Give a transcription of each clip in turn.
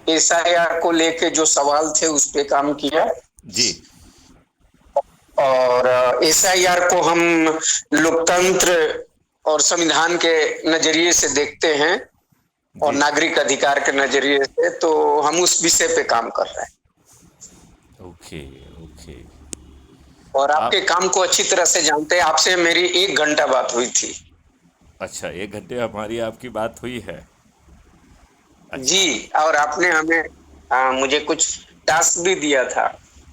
SIR को लेके जो सवाल थे उस पे काम किया। जी। और एसआईआर को हम लोकतंत्र और संविधान के नजरिए से देखते हैं और जी। नागरिक अधिकार के नजरिए से, तो हम उस विषय पे काम कर रहे हैं। ओके। ओके। और आपके आप काम को अच्छी तरह से जानते हैं। आपसे मेरी 1 घंटा बात हुई थी। अच्छा, 1 घंटे हमारी आपकी बात हुई है। अच्छा। जी, और आपने हमें मुझे कुछ टास्क भी दिया था।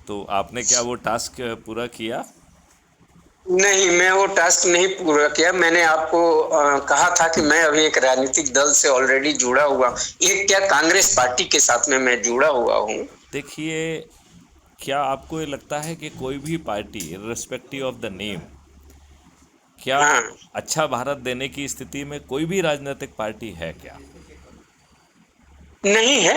तो आपने क्या वो टास्क पूरा किया? नहीं, मैं वो टास्क नहीं पूरा किया। मैंने आपको कहा था कि मैं अभी एक राजनीतिक दल से ऑलरेडी जुड़ा हुआ, एक क्या कांग्रेस पार्टी के साथ में मैं जुड़ा हुआ हूँ। देखिए, क्या आपको ये लगता है कि कोई भी party irrespective of the name, क्या हाँ, अच्छा भारत देने की स्थिति में कोई भी राजनीतिक पार्टी है क्या? नहीं है,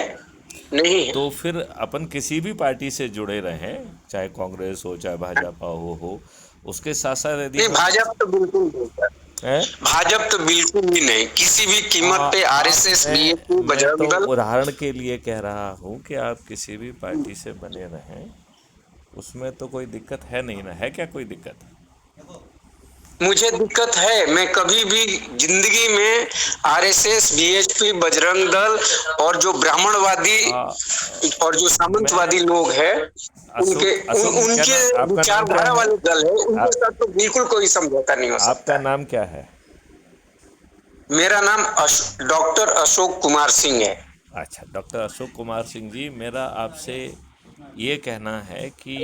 नहीं है। तो फिर अपन किसी भी पार्टी से जुड़े रहें, चाहे कांग्रेस हो चाहे भाजपा हो, उसके साथ साथ यदि नहीं, हम भाजपा तो बिल्कुल नहीं सर। हैं। भाजपा तो बिल्कुल भी नहीं, किसी भी कीमत पे। आप आरएसएस, बीएसपी, मैं तो बजरंग दल। उदाहरण के लिए कह रहा हूँ कि आप किसी भी पार्टी से बने रहें, उसमें तो कोई दिक्कत है नहीं ना? है क्या कोई दिक्कत? मुझे दिक्कत है। मैं कभी भी जिंदगी में आरएसएस, बीएसपी, बजरंग दल और जो ब्राह्मणवादी आ, और जो सामंतवादी मैं लोग हैं, अशोक अशोक क्या उनके नाम, आपका नाम क्या विचारधारा है? वाले दल है, आ, उनके साथ तो बिल्कुल कोई समझौता नहीं हो आपका सकता है। नाम क्या है? मेरा नाम डॉक्टर अशोक कुमार सिंह है। अच्छा, डॉक्टर अशोक कुमार सिंह जी, मेरा आपसे ये कहना है कि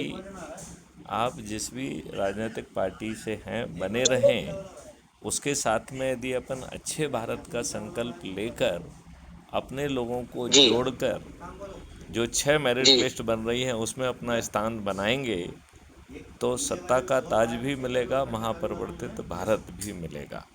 आप जिस भी राजनीतिक पार्टी से हैं बने रहें, उसके साथ में यदि अपन अच्छे भारत का संकल्प लेकर अपने लोगों को जी, जोड़कर जो 6 मेरिट जी। लिस्ट बन रही हैं उसमें अपना स्थान बनाएंगे, तो सत्ता का ताज भी मिलेगा, महापरिवर्तित भारत भी मिलेगा।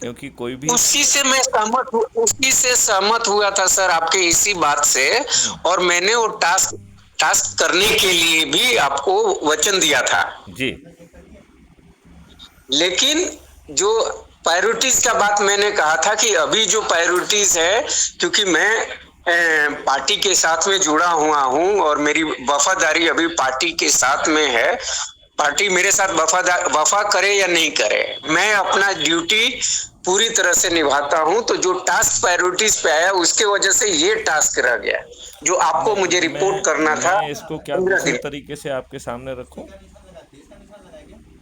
क्योंकि कोई भी उसी से सहमत हुआ था सर, आपके इसी बात से। और मैंने वो टास्क टास्क करने के लिए भी आपको वचन दिया था। जी। लेकिन जो प्रायोरिटीज का बात मैंने कहा था कि अभी जो प्रायोरिटीज है, क्योंकि मैं पार्टी के साथ में जुड़ा हुआ हूं और मेरी वफादारी अभी पार्टी के साथ में है। पार्टी मेरे साथ वफा करे या नहीं करे, मैं अपना ड्यूटी पूरी तरह से निभाता हूं। तो जो टास्क प्रायोरिटीज पे आया, उसके वजह से ये टास्क रह गया जो आपको मैं मुझे रिपोर्ट करना था। मैं इसको क्या 15 दिन। दूसरे तरीके से आपके सामने रखूं?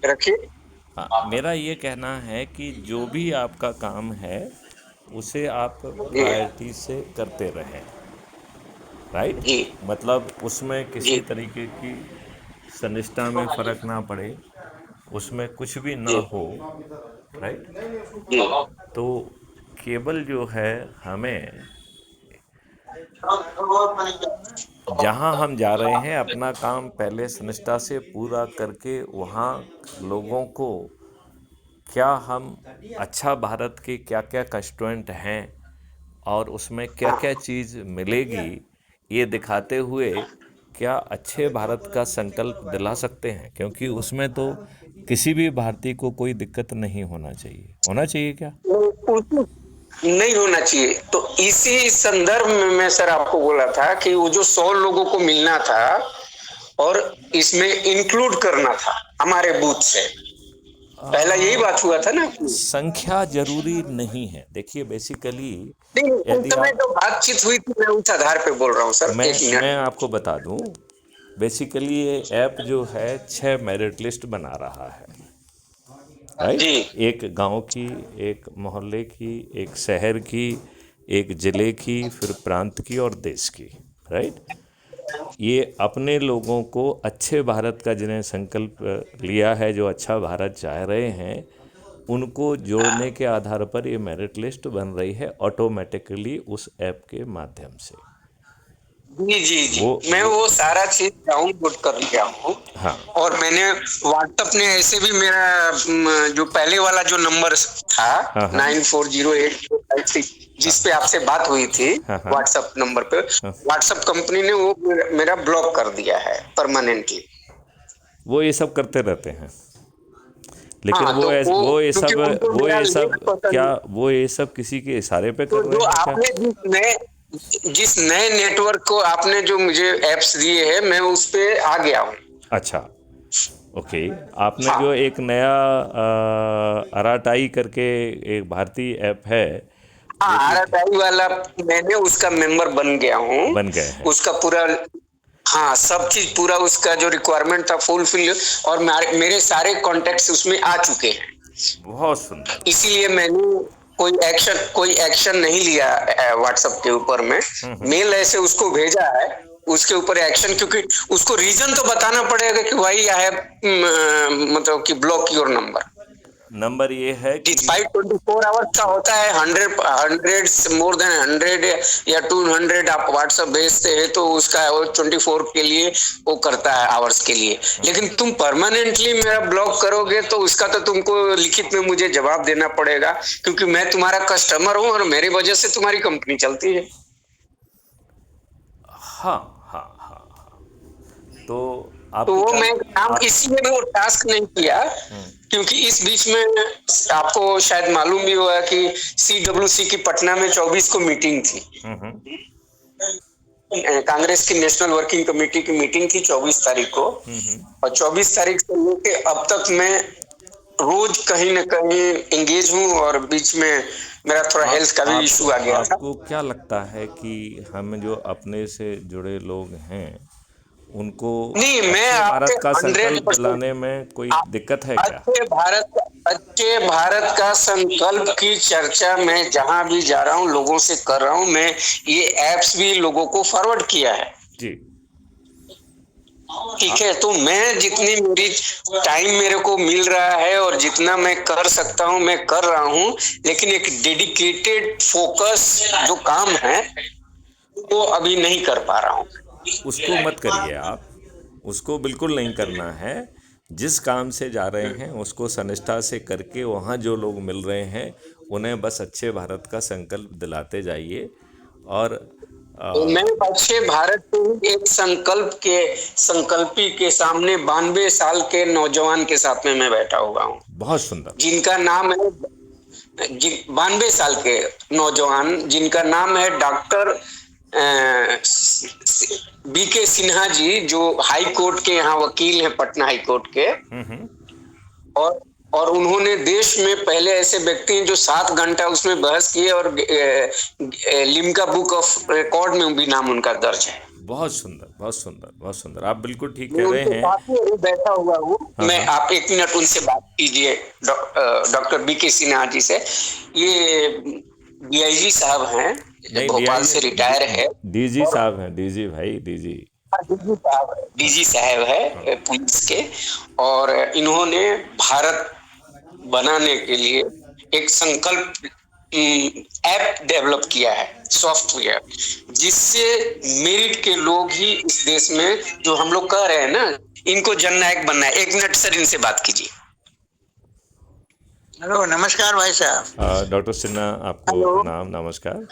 रखिए। हाँ, मेरा ये कहना है कि जो भी आपका काम है उसे आप जी, प्रायोरिटी से करते रहें। राइट। जी, मतलब उसमें जी, किसी तरीके की संनिष्ठा में फ़र्क ना पड़े, उसमें कुछ भी ना जी, हो। राइट। जी। तो केवल जो है हमें जहाँ हम जा रहे हैं अपना काम पहले निष्ठा से पूरा करके वहाँ लोगों को क्या हम अच्छा भारत के क्या क्या कंस्ट्रेंट हैं और उसमें क्या हाँ, क्या चीज़ मिलेगी, ये दिखाते हुए क्या अच्छे भारत का संकल्प दिला सकते हैं। क्योंकि उसमें तो किसी भी भारतीय को कोई दिक्कत नहीं होना चाहिए। होना चाहिए क्या? उनको नहीं होना चाहिए। तो इसी संदर्भ में मैं सर आपको बोला था कि वो जो 100 लोगों को मिलना था और इसमें इंक्लूड करना था हमारे बूथ से। पहला यही बात हुआ था ना कि संख्या जरूरी नहीं है। देखिए, बेसिकली नहीं, उस यदि समय आप जो बातचीत हुई थी, मैं उस आधार पे बोल रहा हूँ सर। एक मैं मिनट। आपको बता दूं, बेसिकली ये ऐप जो है 6 मेरिट लिस्ट बना रहा है। राइट। जी, एक गांव की, एक मोहल्ले की, एक शहर की, एक ज़िले की, फिर प्रांत की और देश की। राइट। ये अपने लोगों को अच्छे भारत का जिन्हें संकल्प लिया है, जो अच्छा भारत चाह रहे हैं, उनको जोड़ने के आधार पर ये मेरिट लिस्ट बन रही है ऑटोमेटिकली उस ऐप के माध्यम से। जी, जी, वो जी। मैं वो वो सारा चीज डाउनलोड कर लिया हूँ। हाँ। और मैंने व्हाट्सएप ने ऐसे भी मेरा जो पहले वाला जो नंबर था, हाँ। हाँ। 9408 हाँ। जिस पे आपसे बात हुई थी, हाँ। हाँ। व्हाट्सएप नंबर पे, हाँ। व्हाट्सएप कंपनी ने वो मेरा ब्लॉक कर दिया है परमानेंटली। वो ये सब करते रहते हैं। लेकिन हाँ, तो वो क्योंकि उनको वो मेरा ये लिंक सब पसंद। क्या वो ये सब किसी के इशारे पे तो कर रहे जो हैं क्या? आपने जिसमें जिस नए नेटवर्क को आपने जो मुझे एप्स दिए हैं, मैं उस पे आ गया हूँ। अच्छा, ओके। आपने जो हाँ एक नया अराटाई करके एक भारतीय ऐप है हाँ, जो कि आरआरआई वाला मैंने उसका मेंबर बन गया हूँ। बन गए हैं। उसका पूरा, हाँ, सब चीज पूरा उसका जो रिक्वायरमेंट था फुलफिल, और मेरे सारे कॉन्टेक्ट्स उसमें आ चुके हैं। बहुत सुंदर। इसीलिए मैंने कोई एक्शन नहीं लिया व्हाट्सएप के ऊपर में। हम्म। मेल ऐसे उसको भेजा है, उसके ऊपर एक्शन, क्योंकि उसको रीजन तो बताना पड़ेगा कि भाई आई हैव, मतलब कि ब्लॉक योर नंबर। नंबर ये है कि डिस्पाइट 24 आवर्स का होता है, 100 मोर देन 100 या 200 आप व्हाट्सएप भेजते हैं तो उसका वो 24 के लिए वो करता है, आवर्स के लिए। लेकिन तुम परमानेंटली मेरा ब्लॉक करोगे तो उसका तो तुमको लिखित में मुझे जवाब देना पड़ेगा, क्योंकि मैं तुम्हारा कस्टमर हूँ और मेरी वजह से तुम्हारी कंपनी चलती है। हाँ, हाँ, हाँ, हाँ। तो तो आपको वो क्या मैं काम, आप इसीलिए वो टास्क नहीं किया, क्योंकि इस बीच में आपको शायद मालूम भी होगा कि CWC की पटना में 24 को मीटिंग थी। हम्म। कांग्रेस की नेशनल वर्किंग कमेटी की मीटिंग थी 24 तारीख को। और 24 तारीख से लेके अब तक मैं रोज कहीं न कहीं एंगेज हूँ, और बीच में मेरा थोड़ा हेल्थ का भी आप इशू आ गया था। आपको क्या लगता है कि हम जो अपने से जुड़े लोग हैं उनको नहीं, मैं अच्छे आपसे भारत का हंड्रेड संकल्प परसेंट दिलाने में कोई दिक्कत है क्या? अच्छे भारत का संकल्प की चर्चा मैं जहां भी जा रहा हूँ लोगों से कर रहा हूँ। मैं ये एप्स भी लोगों को फॉरवर्ड किया है। जी। ठीक है, तो मैं जितनी मेरी टाइम मेरे को मिल रहा है और जितना मैं कर सकता हूँ मैं कर रहा हूँ, लेकिन एक डेडिकेटेड फोकस जो काम है वो अभी नहीं कर पा रहा हूँ। उसको मत करिए आप, उसको बिल्कुल नहीं करना है। जिस काम से जा रहे हैं उसको सनिष्ठा से करके वहाँ जो लोग मिल रहे हैं उन्हें बस अच्छे भारत का संकल्प दिलाते जाइए। और तो मैं आ, अच्छे भारत के एक संकल्पी के सामने 92 साल के नौजवान के साथ में मैं बैठा हुआ हूँ, बहुत सुंदर। जिनका नाम है, 92 साल के नौजवान जिनका नाम है डॉक्टर BK सिन्हा जी, जो हाई कोर्ट के यहाँ वकील हैं, पटना हाई कोर्ट के। और और उन्होंने देश में पहले ऐसे व्यक्ति हैं जो 7 घंटा उसमें बहस किए, और लिम्का बुक ऑफ रिकॉर्ड में भी नाम उनका दर्ज है। बहुत सुंदर, बहुत सुंदर, बहुत सुंदर। आप बिल्कुल ठीक मैं कह रहे उनके हैं। साथ ही अभी बैठा हुआ हूँ। हाँ, मैं, हाँ। आप 1 मिनट उनसे बात कीजिए, डॉक्टर BK सिन्हा जी से। ये DIG साहब हैं, नहीं, भोपाल से रिटायर है। डीजी और साहब हैं, डीजी भाई, डीजी। DG साहब है पुलिस के। और इन्होंने भारत बनाने के लिए एक संकल्प ऐप डेवलप किया है, सॉफ्टवेयर, जिससे मेरिट के लोग ही इस देश में, जो हम लोग कह रहे हैं ना, इनको जननायक बनना है। 1 मिनट सर, इनसे बात कीजिए। हेलो, नमस्कार भाई साहब। डॉक्टर सिन्हा, आपको हेलो, प्रणाम, नमस्कार।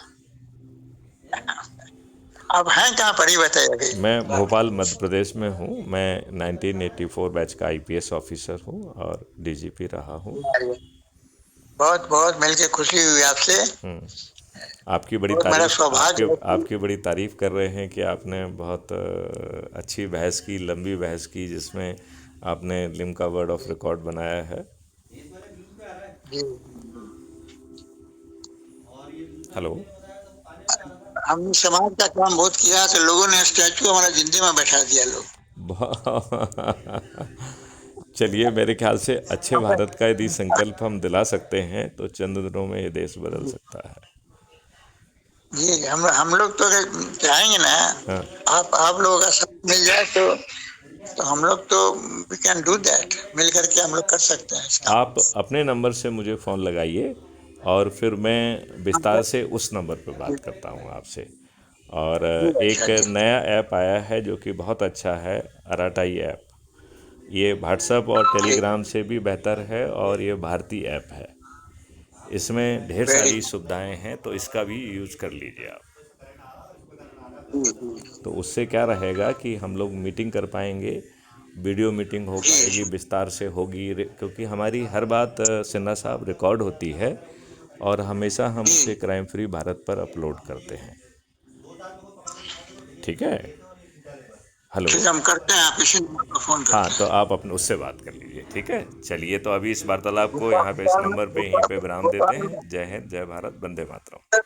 आप हैं कहाँ पर, ही बताइए अभी। मैं भोपाल मध्य प्रदेश में हूँ। मैं 1984 बैच का IPS ऑफिसर हूँ और DGP रहा हूँ। बहुत बहुत मिलके खुशी हुई आपसे। आपकी बड़ी बहुत मेरा तारीफ आपके सौभाग्य है कि आपकी बड़ी तारीफ कर रहे हैं कि आपने बहुत अच्छी बहस की, लंबी बहस की, जिसमें आपने लिम्का वर्ड ऑफ रिकॉर्ड बनाया है। जी, हेलो। हमने समाज का काम बहुत किया, तो लोगों ने स्टैचू हमारा जिंदे में बैठा दिया लोग। चलिए, मेरे ख्याल से अच्छे भारत का यदि संकल्प हम दिला सकते हैं तो चंद दिनों में ये देश बदल सकता है। जी, हम लोग तो चाहेंगे ना, हाँ। आप लोगों का साथ मिल जाए तो हम लोग तो वी कैन डू दैट, मिल करके हम लोग कर सकते हैं इस काम आप अपने नंबर से मुझे फ़ोन लगाइए और फिर मैं विस्तार से उस नंबर पर बात करता हूँ आपसे। और को। अच्छा एक अच्छा। नया ऐप आया है जो कि बहुत अच्छा है, अराटाई ऐप। ये व्हाट्सएप और टेलीग्राम से भी बेहतर है और ये भारतीय ऐप है। इसमें ढेर वेरी सारी सुविधाएं हैं, तो इसका भी यूज़ कर लीजिए आप। गुड। तो उससे क्या रहेगा कि हम लोग मीटिंग कर पाएंगे, वीडियो मीटिंग हो पाएगी, जी विस्तार से होगी, क्योंकि हमारी हर बात सिन्हा साहब रिकॉर्ड होती है और हमेशा हम जी। उसे क्राइम फ्री भारत पर अपलोड करते हैं। ठीक है। हेलो। ठीक है, हम करते हैं, आप इसी नंबर पर फोन हाँ, करते तो हैं। आप अपने उससे बात कर लीजिए, ठीक है। चलिए, तो अभी इस वार्तालाप को यहाँ पे इस नंबर पे यहीं पे विराम देते हैं। जय हिंद, जय भारत, वंदे मातरम।